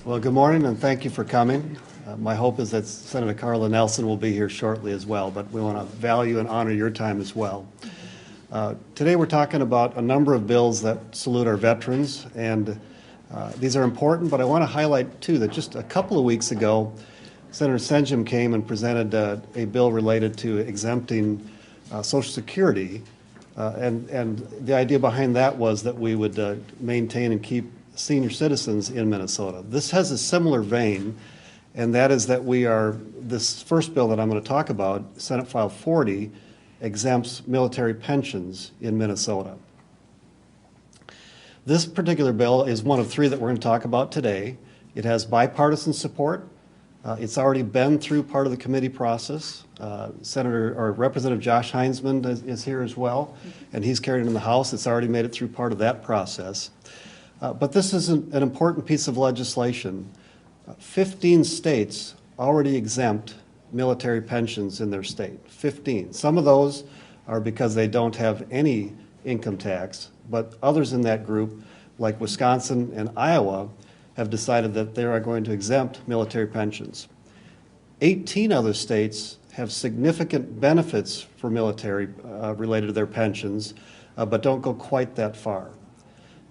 Well, good morning, and thank you for coming. My hope is that Senator Carla Nelson will be here shortly as well, but we want to value and honor your time as well. Today we're talking about a number of bills that salute our veterans, and these are important, but I want to highlight, too, that just a couple of weeks ago, Senator Senjum came and presented a bill related to exempting Social Security, and the idea behind that was that we would maintain and keep senior citizens in Minnesota. This has a similar vein, and that is that this first bill that I'm going to talk about, Senate File 40, exempts military pensions in Minnesota. This particular bill is one of three that we're going to talk about today. It has bipartisan support. It's already been through part of the committee process. Representative Josh Heinzman is here as well, and he's carried it in the House. It's already made it through part of that process. But this is an important piece of legislation. 15 states already exempt military pensions in their state. 15. Some of those are because they don't have any income tax, but others in that group, like Wisconsin and Iowa, have decided that they are going to exempt military pensions. 18 other states have significant benefits for military related to their pensions, but don't go quite that far.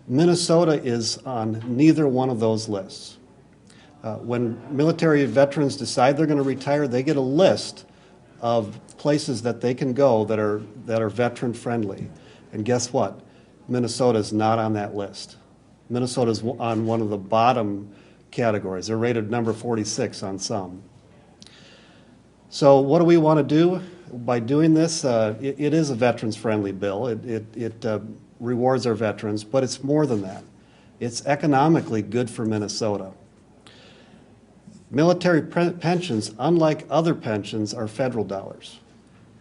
Minnesota is on neither one of those lists. When military veterans decide they're going to retire, they get a list of places that they can go that are veteran friendly. And guess what? Minnesota is not on that list. Minnesota is on one of the bottom categories. They're rated number 46 on some. So what do we want to do by doing this? It is a veterans-friendly bill. It rewards our veterans, but it's more than that. It's economically good for Minnesota. Military pensions, unlike other pensions, are federal dollars.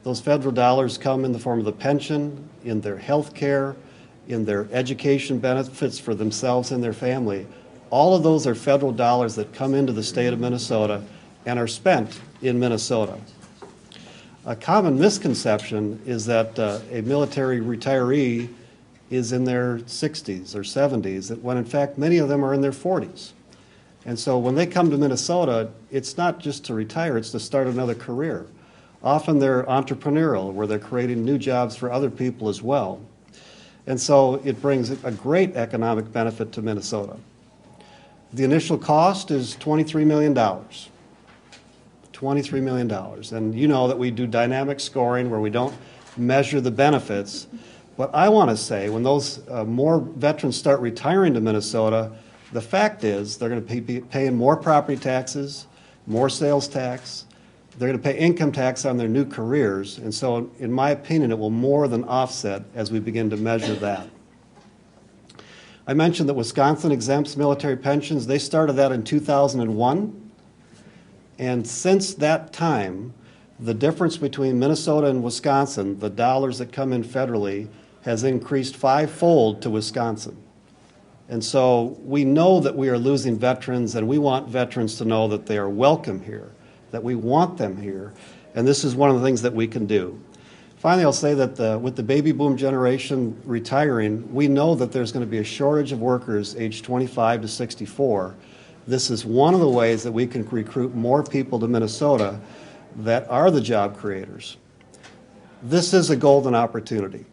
Those federal dollars come in the form of the pension, in their health care, in their education benefits for themselves and their family. All of those are federal dollars that come into the state of Minnesota and are spent in Minnesota. A common misconception is that a military retiree is in their 60s or 70s, when in fact many of them are in their 40s. And so when they come to Minnesota, it's not just to retire, it's to start another career. Often they're entrepreneurial, where they're creating new jobs for other people as well. And so it brings a great economic benefit to Minnesota. The initial cost is $23 million. $23 million. And you know that we do dynamic scoring where we don't measure the benefits. But I want to say, when those more veterans start retiring to Minnesota, the fact is they're going to be paying more property taxes, more sales tax. They're going to pay income tax on their new careers. And so, in my opinion, it will more than offset as we begin to measure that. I mentioned that Wisconsin exempts military pensions. They started that in 2001. And since that time, the difference between Minnesota and Wisconsin, the dollars that come in federally, has increased fivefold to Wisconsin. And so we know that we are losing veterans, and we want veterans to know that they are welcome here, that we want them here, and this is one of the things that we can do. Finally, I'll say that with the baby boom generation retiring, we know that there's going to be a shortage of workers aged 25 to 64. This is one of the ways that we can recruit more people to Minnesota that are the job creators. This is a golden opportunity.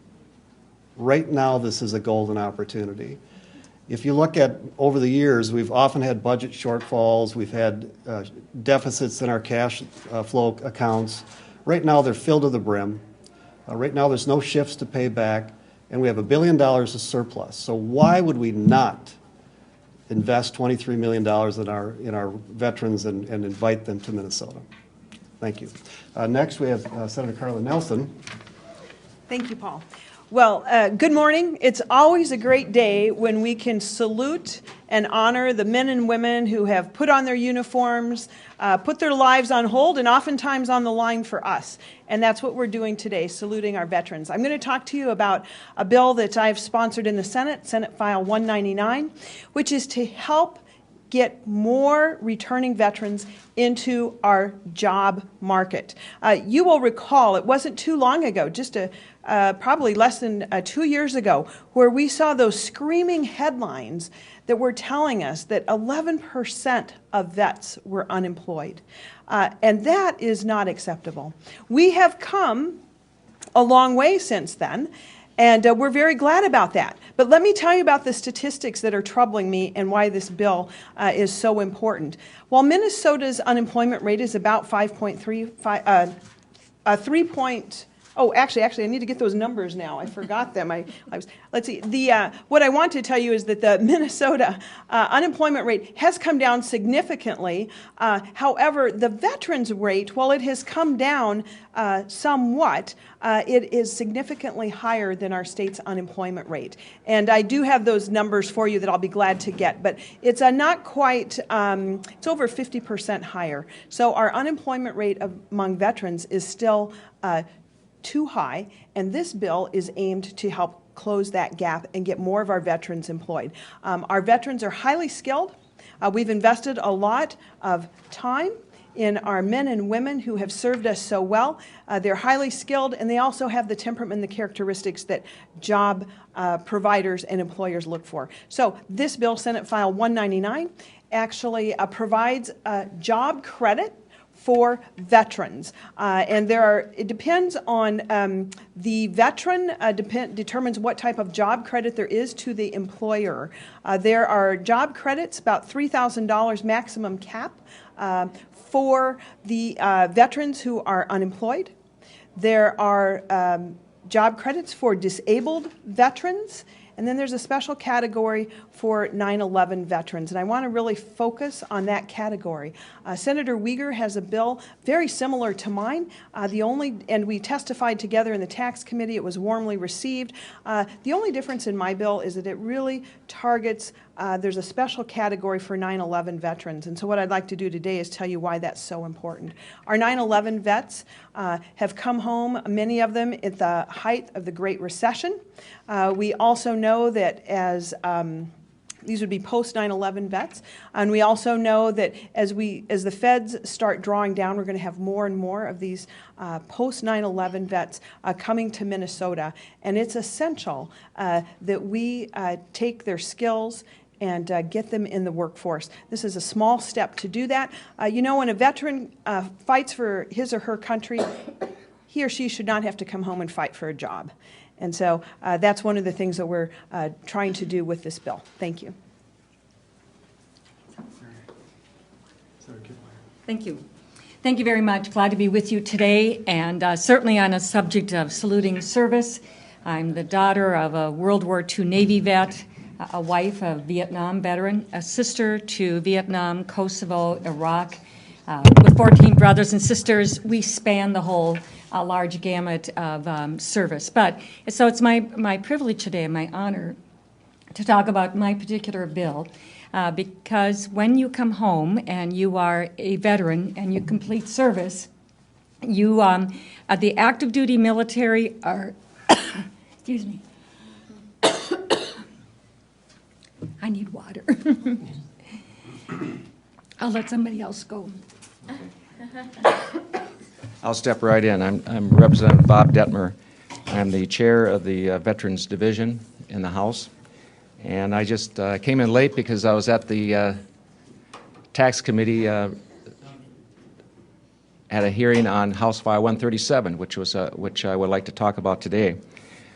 Right now, this is a golden opportunity. If you look at over the years, we've often had budget shortfalls. We've had deficits in our cash flow accounts. Right now, they're filled to the brim. Right now, there's no shifts to pay back, and we have $1 billion of surplus. So why would we not invest $23 million in our veterans and invite them to Minnesota? Thank you. Next, we have Senator Carla Nelson. Thank you, Paul. Well, good morning. It's always a great day when we can salute and honor the men and women who have put on their uniforms, put their lives on hold, and oftentimes on the line for us. And that's what we're doing today, saluting our veterans. I'm going to talk to you about a bill that I've sponsored in the Senate, Senate File 199, which is to help get more returning veterans into our job market. You will recall, it wasn't too long ago, just probably less than 2 years ago, where we saw those screaming headlines that were telling us that 11% of vets were unemployed. And that is not acceptable. We have come a long way since then, and we're very glad about that. But let me tell you about the statistics that are troubling me and why this bill is so important. While Minnesota's unemployment rate is about 5.3, actually, I need to get those numbers now. I forgot them. Let's see. What I want to tell you is that the Minnesota unemployment rate has come down significantly. However, the veterans rate, while it has come down somewhat, it is significantly higher than our state's unemployment rate. And I do have those numbers for you that I'll be glad to get, but it's not quite, it's over 50% higher. So our unemployment rate among veterans is still too high, and this bill is aimed to help close that gap and get more of our veterans employed. Our veterans are highly skilled. We've invested a lot of time in our men and women who have served us so well. They're highly skilled, and they also have the temperament and the characteristics that job providers and employers look for. So this bill, Senate File 199, actually provides job credit for veterans. And it depends on the veteran, determines what type of job credit there is to the employer. There are job credits, about $3,000 maximum cap for the veterans who are unemployed. There are job credits for disabled veterans. And then there's a special category for 9/11 veterans, and I want to really focus on that category. Senator Uyghur has a bill very similar to mine. And we testified together in the tax committee. It was warmly received. The only difference in my bill is that it really targets. There's a special category for 9/11 veterans, and so what I'd like to do today is tell you why that's so important. Our 9/11 vets have come home, many of them at the height of the Great Recession. We also know that as these would be post 9/11 vets, and we also know that as the feds start drawing down, we're going to have more and more of these post 9/11 vets coming to Minnesota, and it's essential that we take their skills and get them in the workforce. This is a small step to do that. When a veteran fights for his or her country, he or she should not have to come home and fight for a job. And so that's one of the things that we're trying to do with this bill. Thank you. Thank you. Thank you very much. Glad to be with you today, and certainly on a subject of saluting service. I'm the daughter of a World War II Navy vet, a wife of a Vietnam veteran, a sister to Vietnam, Kosovo, Iraq. With 14 brothers and sisters, we span the whole large gamut of service. So it's my privilege today and my honor to talk about my particular bill, because when you come home and you are a veteran and you complete service, you, the active duty military are, excuse me, I need water. I'll let somebody else go. I'll step right in. I'm Representative Bob Detmer. I'm the chair of the Veterans Division in the House. And I just came in late because I was at the Tax Committee at a hearing on House File 137, which I would like to talk about today.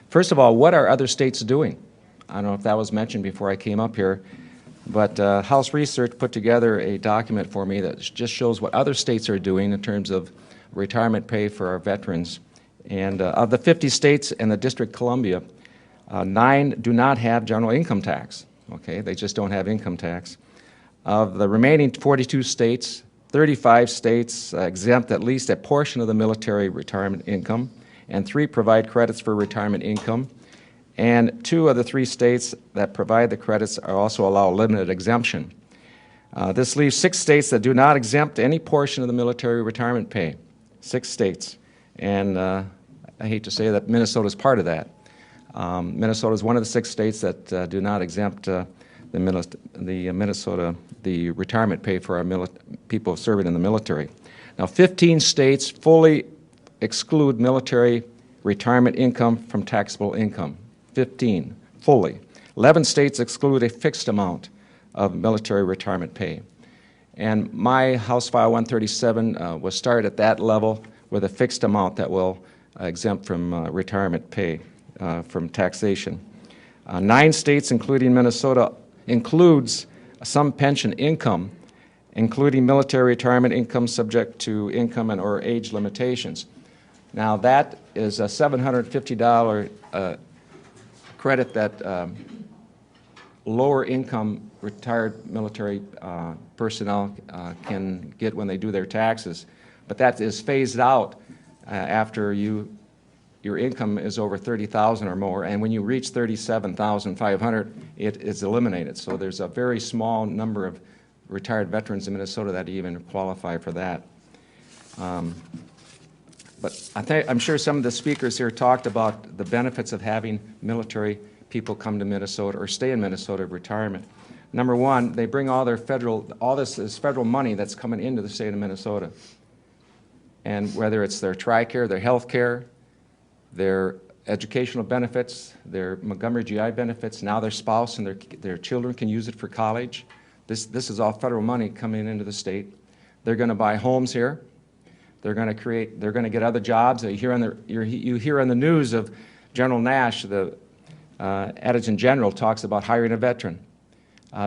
First of all, what are other states doing? I don't know if that was mentioned before I came up here, but House Research put together a document for me that just shows what other states are doing in terms of retirement pay for our veterans. And of the 50 states and the District of Columbia, 9 do not have general income tax. Okay, they just don't have income tax. Of the remaining 42 states, 35 states exempt at least a portion of the military retirement income, and 3 provide credits for retirement income. And 2 of the 3 states that provide the credits are also allow limited exemption. This leaves 6 states that do not exempt any portion of the military retirement pay. 6 states. And I hate to say that Minnesota is part of that. Minnesota is one of the 6 states that do not exempt the retirement pay for our people serving in the military. Now, 15 states fully exclude military retirement income from taxable income. 15, fully. 11 states exclude a fixed amount of military retirement pay. And my House File 137 was started at that level with a fixed amount that will exempt from retirement pay from taxation. 9 states, including Minnesota, includes some pension income, including military retirement income subject to income and or age limitations. Now that is a $750 credit that lower income retired military personnel can get when they do their taxes. But that is phased out after your income is over $30,000 or more, and when you reach $37,500, it is eliminated. So there's a very small number of retired veterans in Minnesota that even qualify for that. But I'm sure some of the speakers here talked about the benefits of having military people come to Minnesota or stay in Minnesota of retirement. Number one, they bring all this is federal money that's coming into the state of Minnesota. And whether it's their TRICARE, their health care, their educational benefits, their Montgomery GI benefits, now their spouse and their children can use it for college. This is all federal money coming into the state. They're going to buy homes here. They're going to get other jobs. You hear on the news of General Nash, the Adjutant General, talks about hiring a veteran.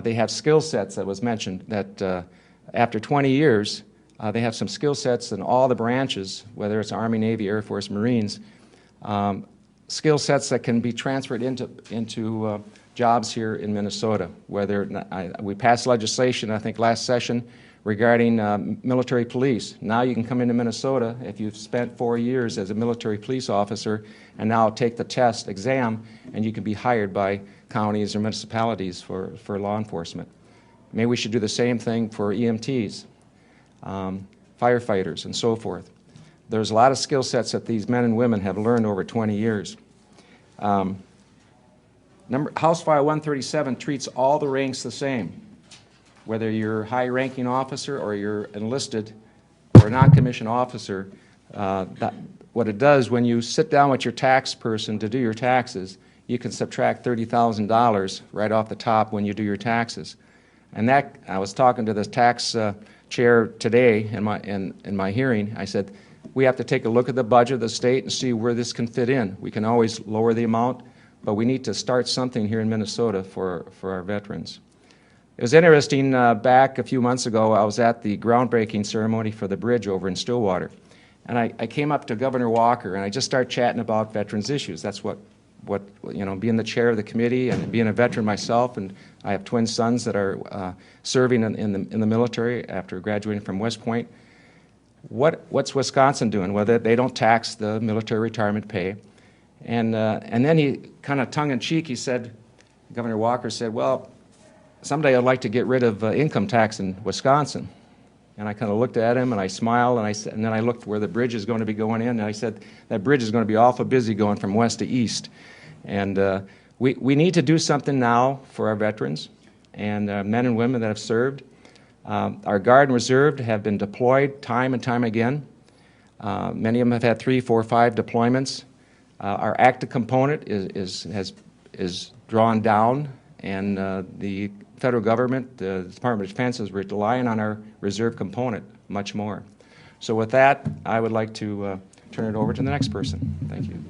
They have skill sets that was mentioned that after 20 years, they have some skill sets in all the branches, whether it's Army, Navy, Air Force, Marines, skill sets that can be transferred into jobs here in Minnesota. We passed legislation, I think, last session regarding military police. Now you can come into Minnesota if you've spent 4 years as a military police officer and now take the test exam, and you can be hired by counties or municipalities for law enforcement. Maybe we should do the same thing for EMTs, firefighters, and so forth. There's a lot of skill sets that these men and women have learned over 20 years. House File 137 treats all the ranks the same, whether you're a high-ranking officer or you're enlisted or a non-commissioned officer. What it does, when you sit down with your tax person to do your taxes, you can subtract $30,000 right off the top when you do your taxes. And that, I was talking to the tax chair today in my hearing. I said, we have to take a look at the budget of the state and see where this can fit in. We can always lower the amount, but we need to start something here in Minnesota for our veterans. It was interesting, back a few months ago, I was at the groundbreaking ceremony for the bridge over in Stillwater. And I came up to Governor Walker, and I just started chatting about veterans issues. That's what being the chair of the committee and being a veteran myself, and I have twin sons that are serving in the military after graduating from West Point. What's Wisconsin doing? Well, they don't tax the military retirement pay. And then he, kind of tongue-in-cheek, Governor Walker said, well, someday I'd like to get rid of income tax in Wisconsin. And I kind of looked at him and I smiled, and then I looked where the bridge is going to be going in, and I said, that bridge is going to be awful busy going from west to east. And we need to do something now for our veterans and men and women that have served. Our Guard and Reserve have been deployed time and time again. Many of them have had 3, 4, 5 deployments. Our active component is drawn down, and the federal government, the Department of Defense, is relying on our reserve component much more. So with that, I would like to turn it over to the next person. Thank you.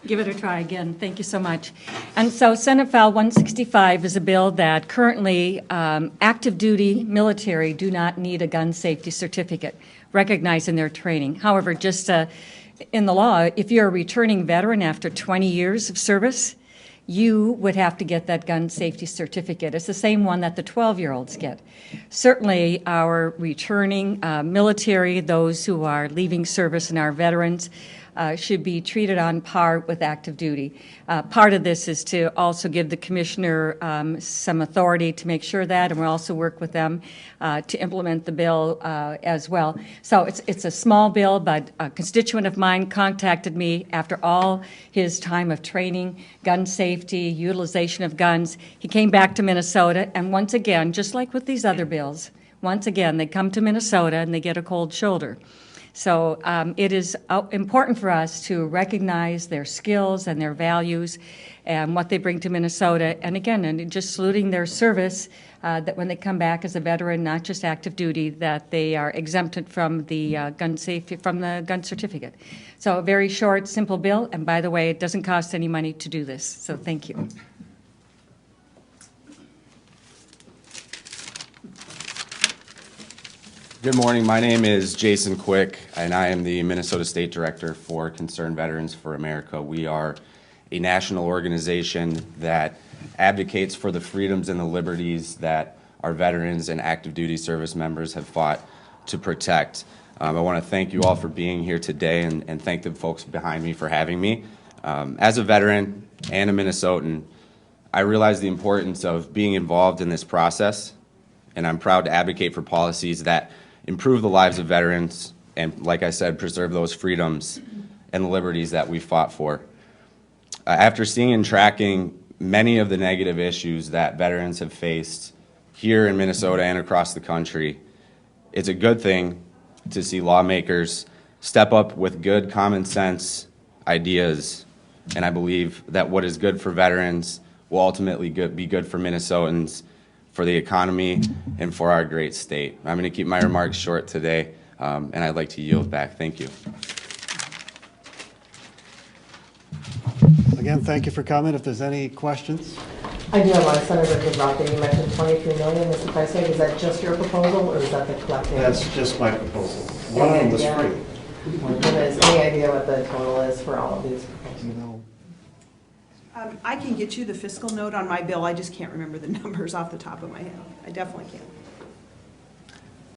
Give it a try again. Thank you so much. And so Senate File 165 is a bill that currently active duty military do not need a gun safety certificate recognized in their training. However, just in the law, if you're a returning veteran after 20 years of service, you would have to get that gun safety certificate. It's the same one that the 12-year-olds get. Certainly, our returning military, those who are leaving service and our veterans, should be treated on par with active duty. Part of this is to also give the commissioner some authority to make sure that, and we'll also work with them to implement the bill as well. So it's a small bill, but a constituent of mine contacted me after all his time of training, gun safety, utilization of guns. He came back to Minnesota, and once again, just like with these other bills, once again, they come to Minnesota and they get a cold shoulder. So it is important for us to recognize their skills and their values and what they bring to Minnesota. And again, and just saluting their service, that when they come back as a veteran, not just active duty, that they are exempted from the gun safety, from the gun certificate. So a very short, simple bill. And by the way, it doesn't cost any money to do this. So thank you. Good morning. My name is Jason Quick, and I am the Minnesota State Director for Concerned Veterans for America. We are a national organization that advocates for the freedoms and the liberties that our veterans and active duty service members have fought to protect. I want to thank you all for being here today and thank the folks behind me for having me. As a veteran and a Minnesotan, I realize the importance of being involved in this process, and I'm proud to advocate for policies that improve the lives of veterans and, like I said, preserve those freedoms and the liberties that we fought for. After seeing and tracking many of the negative issues that veterans have faced here in Minnesota and across the country, it's a good thing to see lawmakers step up with good common sense ideas, and I believe that what is good for veterans will ultimately be good for Minnesotans, for the economy, and for our great state. I'm going to keep my remarks short today, and I'd like to yield back. Thank you. Again, thank you for coming. If there's any questions. I do have one. Senator Gazelka, you mentioned 23 million, Mr. Vice Mayor. Is that just your proposal, or is that the collective? That's just my proposal. One of them was free. Is any idea what the total is for all of these proposals? You know, I can get you the fiscal note on my bill. I just can't remember the numbers off the top of my head. I definitely can.